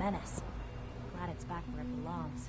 menace. Glad it's back where it belongs.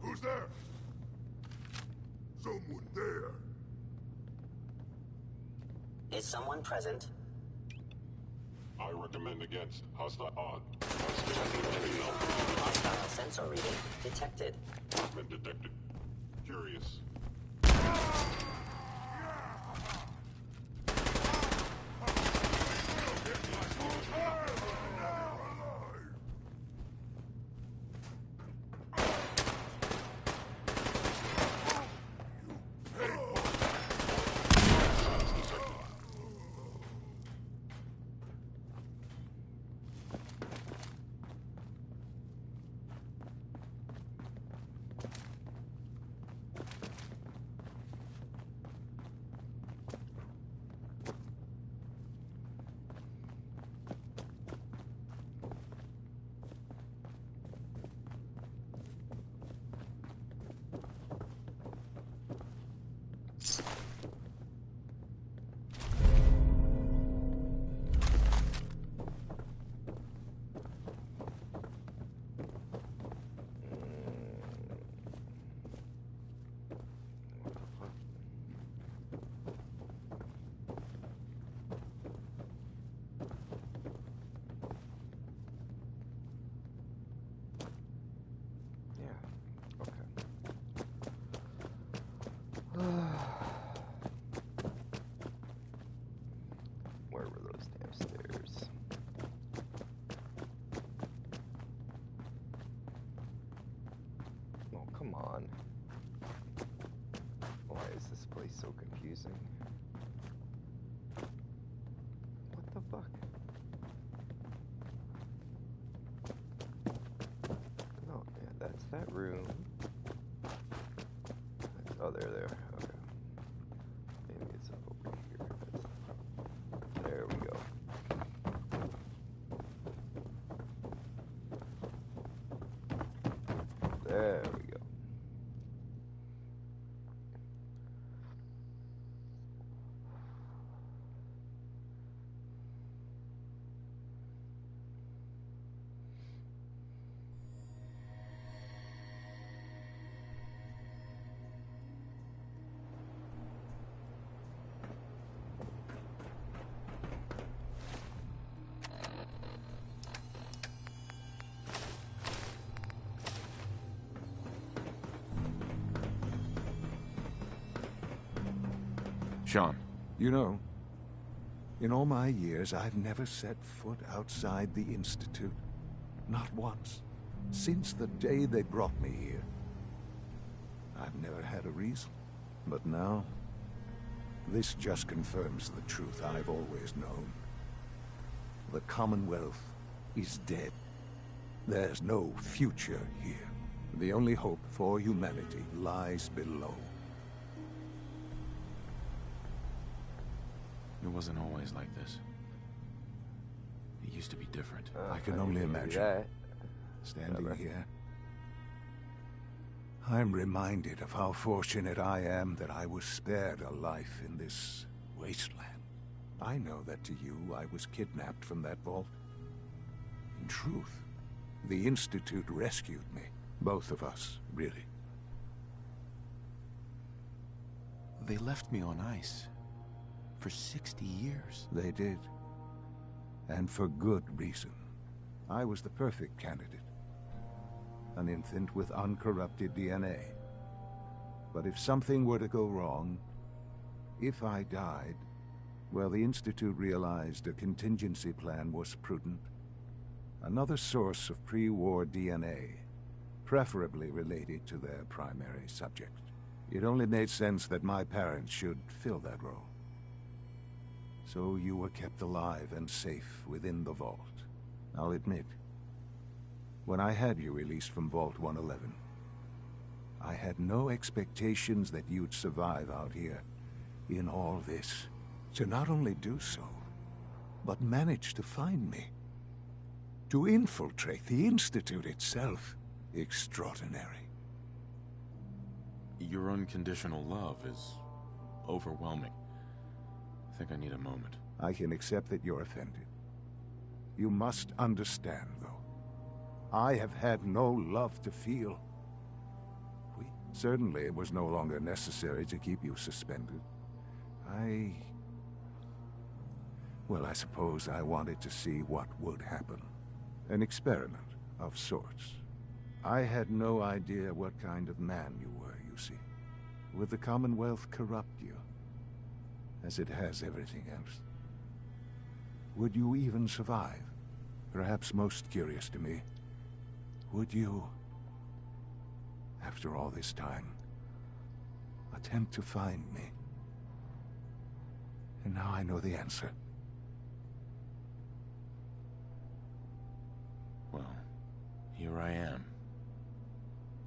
Who's there? Someone there. Is someone present? I recommend against. Hostile on. Hostile sensor reading detected. Movement detected. Curious. Where were those damn stairs? Oh, come on. Why is this place so confusing? What the fuck? Oh, yeah, that's that room. Oh, there. Okay. Maybe it's up over here. There we go. There we go. Sean, you know, in all my years, I've never set foot outside the Institute. Not once. Since the day they brought me here. I've never had a reason. But now, this just confirms the truth I've always known. The Commonwealth is dead. There's no future here. The only hope for humanity lies below. It wasn't always like this. It used to be different. I can only imagine. Standing here, I'm reminded of how fortunate I am that I was spared a life in this wasteland. I know that to you, I was kidnapped from that vault. In truth, the Institute rescued me. Both of us, really. They left me on ice. For 60 years. They did. And for good reason. I was the perfect candidate. An infant with uncorrupted DNA. But if something were to go wrong, if I died, well, the Institute realized a contingency plan was prudent. Another source of pre-war DNA, preferably related to their primary subject. It only made sense that my parents should fill that role. So you were kept alive and safe within the vault. I'll admit, when I had you released from Vault 111, I had no expectations that you'd survive out here in all this. To not only do so, but manage to find me. To infiltrate the Institute itself. Extraordinary. Your unconditional love is overwhelming. I think I need a moment. I can accept that you're offended. You must understand, though. I have had no love to feel. Certainly it was no longer necessary to keep you suspended. Well, I suppose I wanted to see what would happen. An experiment of sorts. I had no idea what kind of man you were, you see. Would the Commonwealth corrupt you, as it has everything else? Would you even survive? Perhaps most curious to me, would you, after all this time, attempt to find me? And now I know the answer. Well, here I am.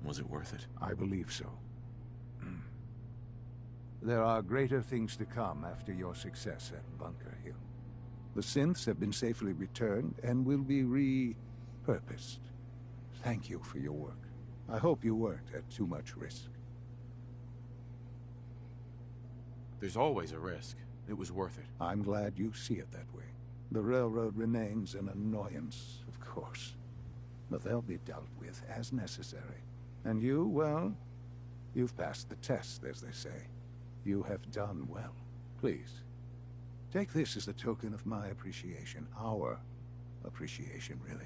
Was it worth it? I believe so. There are greater things to come after your success at Bunker Hill. The synths have been safely returned and will be repurposed. Thank you for your work. I hope you weren't at too much risk. There's always a risk. It was worth it. I'm glad you see it that way. The railroad remains an annoyance, of course. But they'll be dealt with as necessary. And you, well, you've passed the test, as they say. You have done well. Please, take this as a token of my appreciation. Our appreciation, really.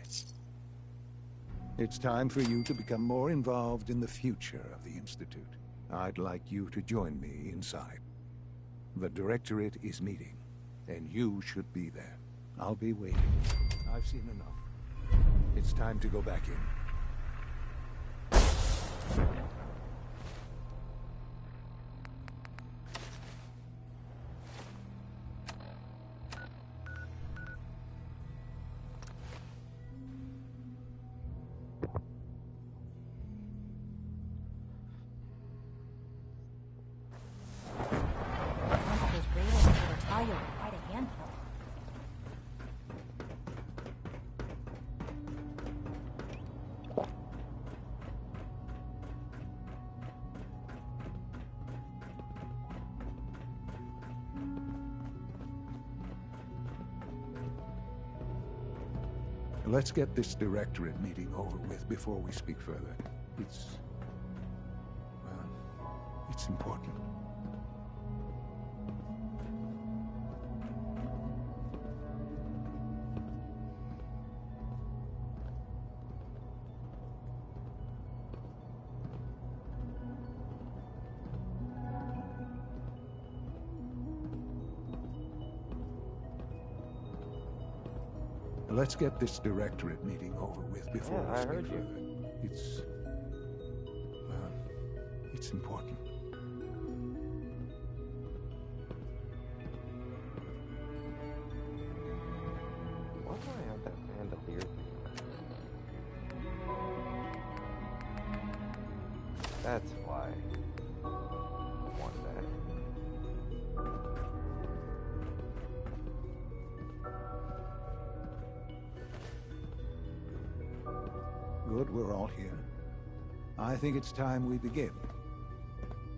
It's time for you to become more involved in the future of the Institute. I'd like you to join me inside. The Directorate is meeting, and you should be there. I'll be waiting. I've seen enough. It's time to go back in. Let's get this Directorate meeting over with before we speak further. It's important. Let's get this Directorate meeting over with before we speak further. It's important. Why do I have that bandolier thing? That's why I want that. Good, we're all here. I think it's time we begin.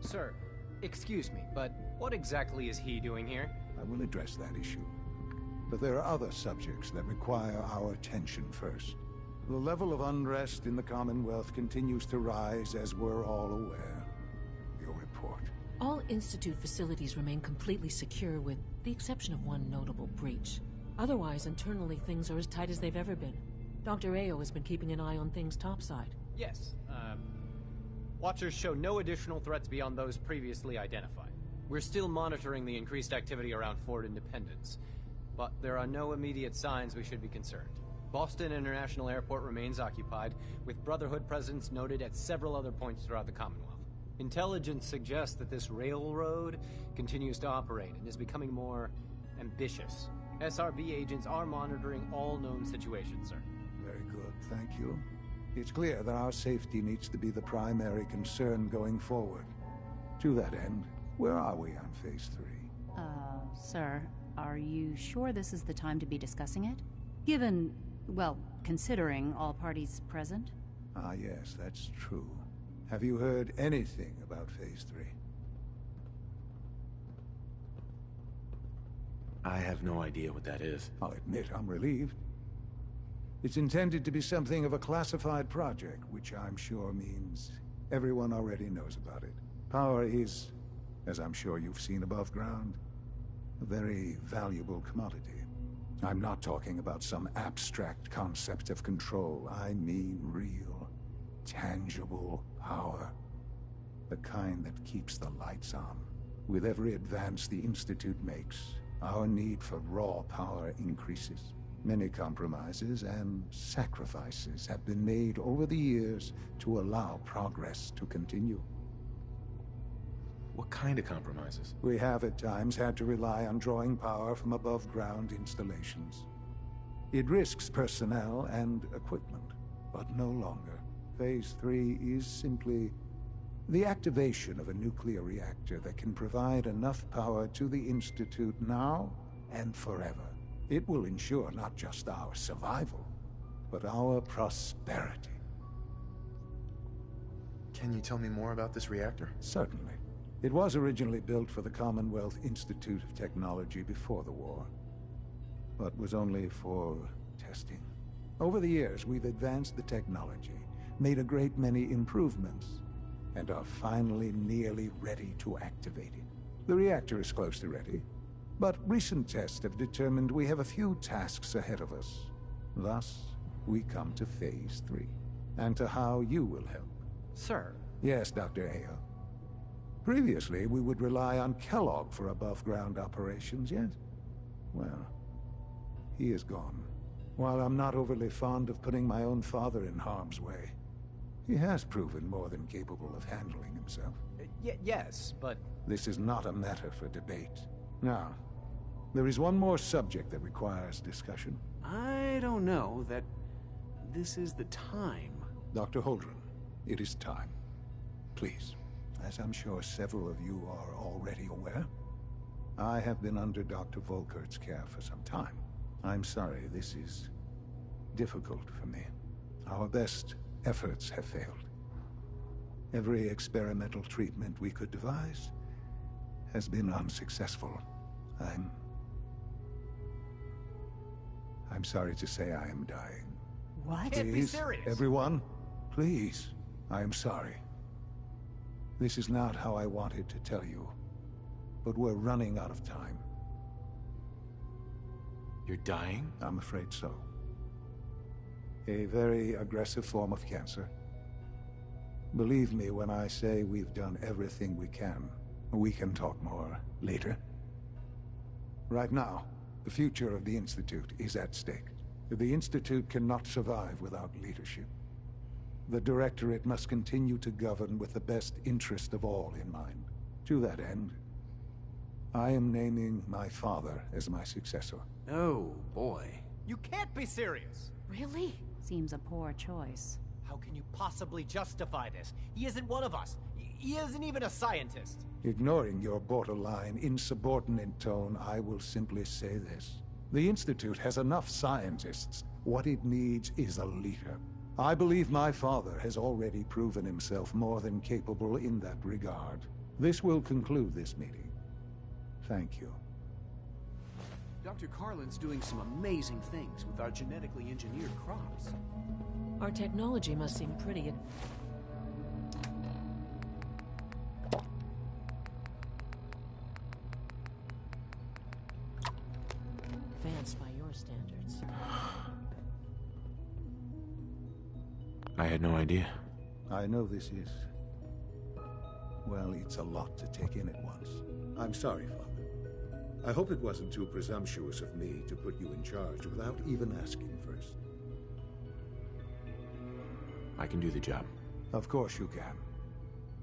Sir, excuse me, but what exactly is he doing here? I will address that issue. But there are other subjects that require our attention first. The level of unrest in the Commonwealth continues to rise, as we're all aware. Your report. All Institute facilities remain completely secure, with the exception of one notable breach. Otherwise, internally, things are as tight as they've ever been. Dr. Ao has been keeping an eye on things topside. Yes, Watchers show no additional threats beyond those previously identified. We're still monitoring the increased activity around Fort Independence, but there are no immediate signs we should be concerned. Boston International Airport remains occupied, with Brotherhood presence noted at several other points throughout the Commonwealth. Intelligence suggests that this railroad continues to operate and is becoming more ambitious. SRB agents are monitoring all known situations, sir. Very good, thank you. It's clear that our safety needs to be the primary concern going forward. To that end, where are we on Phase 3? Sir, are you sure this is the time to be discussing it? Given, well, considering all parties present? Ah, yes, that's true. Have you heard anything about Phase 3? I have no idea what that is. I'll admit I'm relieved. It's intended to be something of a classified project, which I'm sure means everyone already knows about it. Power is, as I'm sure you've seen above ground, a very valuable commodity. I'm not talking about some abstract concept of control. I mean real, tangible power. The kind that keeps the lights on. With every advance the Institute makes, our need for raw power increases. Many compromises and sacrifices have been made over the years to allow progress to continue. What kind of compromises? We have at times had to rely on drawing power from above-ground installations. It risks personnel and equipment, but no longer. Phase 3 is simply the activation of a nuclear reactor that can provide enough power to the Institute now and forever. It will ensure not just our survival, but our prosperity. Can you tell me more about this reactor? Certainly. It was originally built for the Commonwealth Institute of Technology before the war, but was only for testing. Over the years, we've advanced the technology, made a great many improvements, and are finally nearly ready to activate it. The reactor is close to ready, but recent tests have determined we have a few tasks ahead of us. Thus, we come to Phase 3, and to how you will help. Sir. Yes, Dr. Ayo. Previously, we would rely on Kellogg for above-ground operations, yes? Well, he is gone. While I'm not overly fond of putting my own father in harm's way, he has proven more than capable of handling himself. Yes, but... This is not a matter for debate. Now, there is one more subject that requires discussion. I don't know that this is the time. Dr. Holdren, it is time. Please. As I'm sure several of you are already aware, I have been under Dr. Volkert's care for some time. I'm sorry, this is difficult for me. Our best efforts have failed. Every experimental treatment we could devise has been unsuccessful. I'm sorry to say I am dying. What? Can't be serious. Everyone, please. I am sorry. This is not how I wanted to tell you, but we're running out of time. You're dying? I'm afraid so. A very aggressive form of cancer. Believe me when I say we've done everything we can. We can talk more later. Right now, the future of the Institute is at stake. The Institute cannot survive without leadership. The Directorate must continue to govern with the best interest of all in mind. To that end, I am naming my father as my successor. Oh, boy. You can't be serious! Really? Seems a poor choice. How can you possibly justify this? He isn't one of us. He isn't even a scientist. Ignoring your borderline, insubordinate tone, I will simply say this. The Institute has enough scientists. What it needs is a leader. I believe my father has already proven himself more than capable in that regard. This will conclude this meeting. Thank you. Dr. Carlin's doing some amazing things with our genetically engineered crops. Our technology must seem pretty advanced by your standards. I had no idea. I know this is... well, it's a lot to take in at once. I'm sorry, Father. I hope it wasn't too presumptuous of me to put you in charge without even asking first. I can do the job. Of course you can.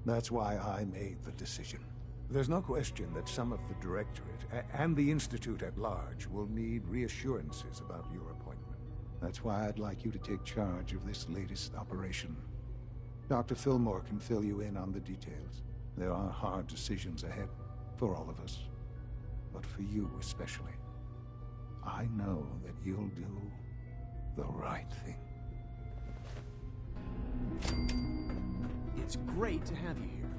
That's why I made the decision. There's no question that some of the Directorate and the Institute at large will need reassurances about your appointment. That's why I'd like you to take charge of this latest operation. Dr. Fillmore can fill you in on the details. There are hard decisions ahead for all of us, but for you especially. I know that you'll do the right thing. It's great to have you here.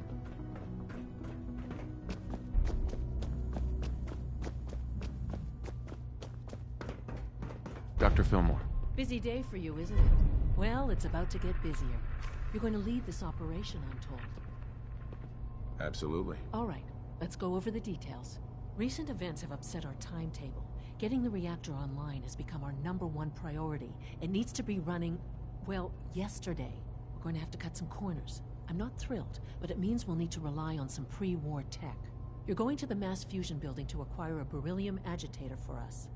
Dr. Fillmore. Busy day for you, isn't it? Well, it's about to get busier. You're going to lead this operation, I'm told. Absolutely. All right, let's go over the details. Recent events have upset our timetable. Getting the reactor online has become our #1 priority. It needs to be running, well, yesterday. We're going to have to cut some corners. I'm not thrilled, but it means we'll need to rely on some pre-war tech. You're going to the mass fusion building to acquire a beryllium agitator for us.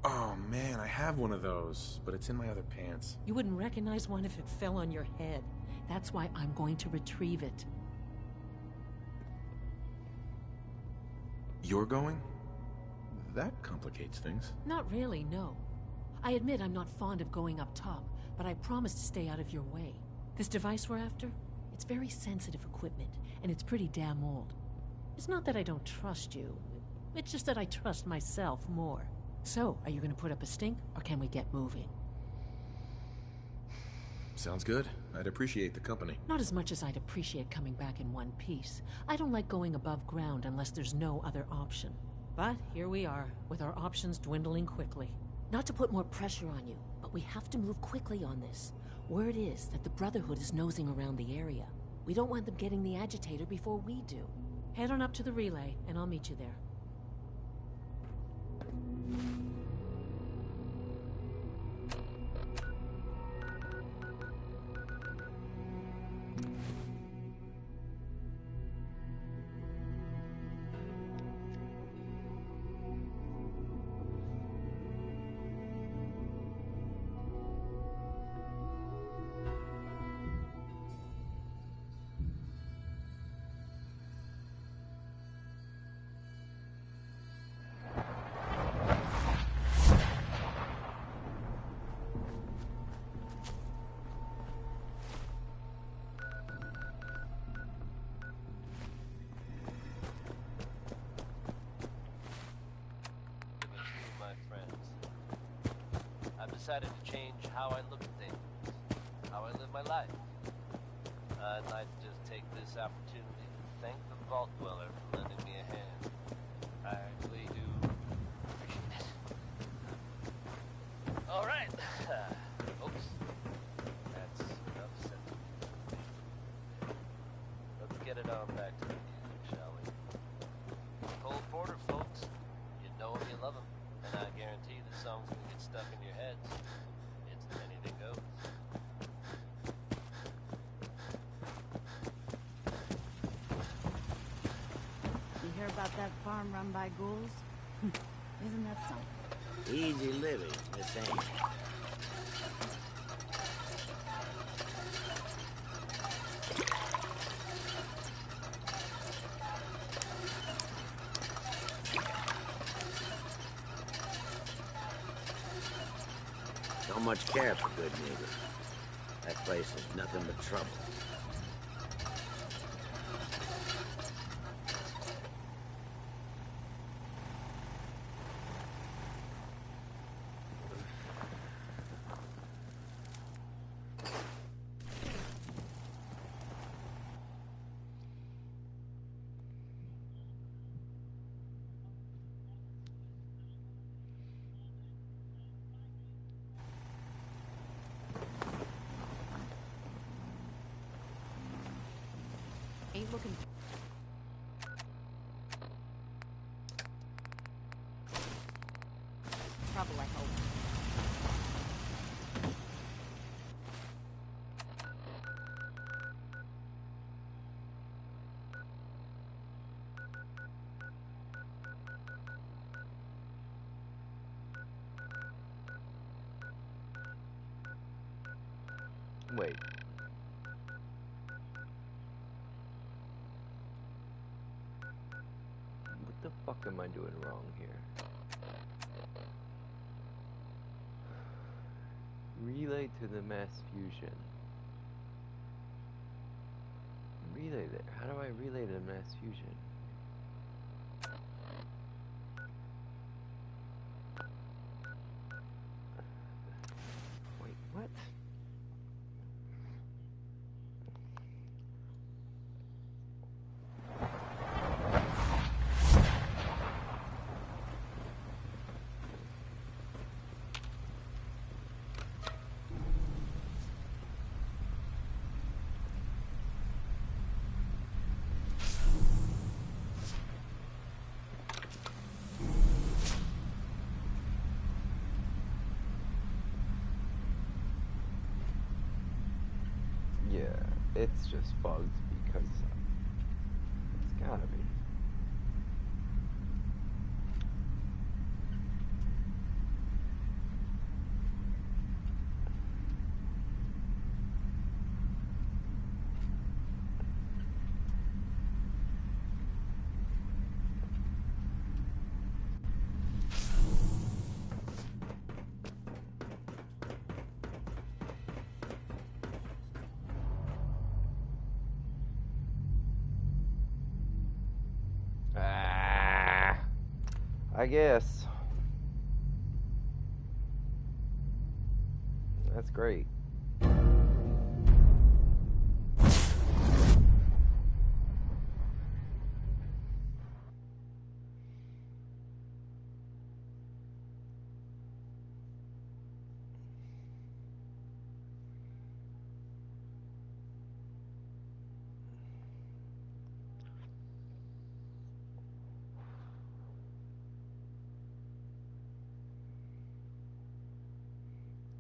Oh man, I have one of those, but it's in my other pants. You wouldn't recognize one if it fell on your head. That's why I'm going to retrieve it. You're going? That complicates things. Not really, no. I admit I'm not fond of going up top, but I promise to stay out of your way. This device we're after, it's very sensitive equipment, and it's pretty damn old. It's not that I don't trust you. It's just that I trust myself more. So, are you going to put up a stink, or can we get moving? Sounds good. I'd appreciate the company. Not as much as I'd appreciate coming back in one piece. I don't like going above ground unless there's no other option. But here we are, with our options dwindling quickly. Not to put more pressure on you, but we have to move quickly on this. Word is that the Brotherhood is nosing around the area. We don't want them getting the agitator before we do. Head on up to the relay, and I'll meet you there. Decided to change how I look at things, how I live my life. I'd like to just take this opportunity to thank the Vault Dweller for lending me a hand. I really do appreciate it. All right, folks, that's enough said. Let's get it on back to the music, shall we? Cole Porter, folks, you know him, you love him, and I guarantee the song's gonna get stuck in your heads. It's anything goes. You hear about that farm run by ghouls? Isn't that something? Easy living, Miss Amy. Don't much care for good neighbors. That place is nothing but trouble. Ain't looking. Trouble, I hope. Wait. What the fuck am I doing wrong here? Relay to the mass fusion. Relay there. How do I relay to the mass fusion? Wait, what? Yeah, it's just bugged because it's gotta be. I guess. That's great.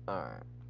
Alright.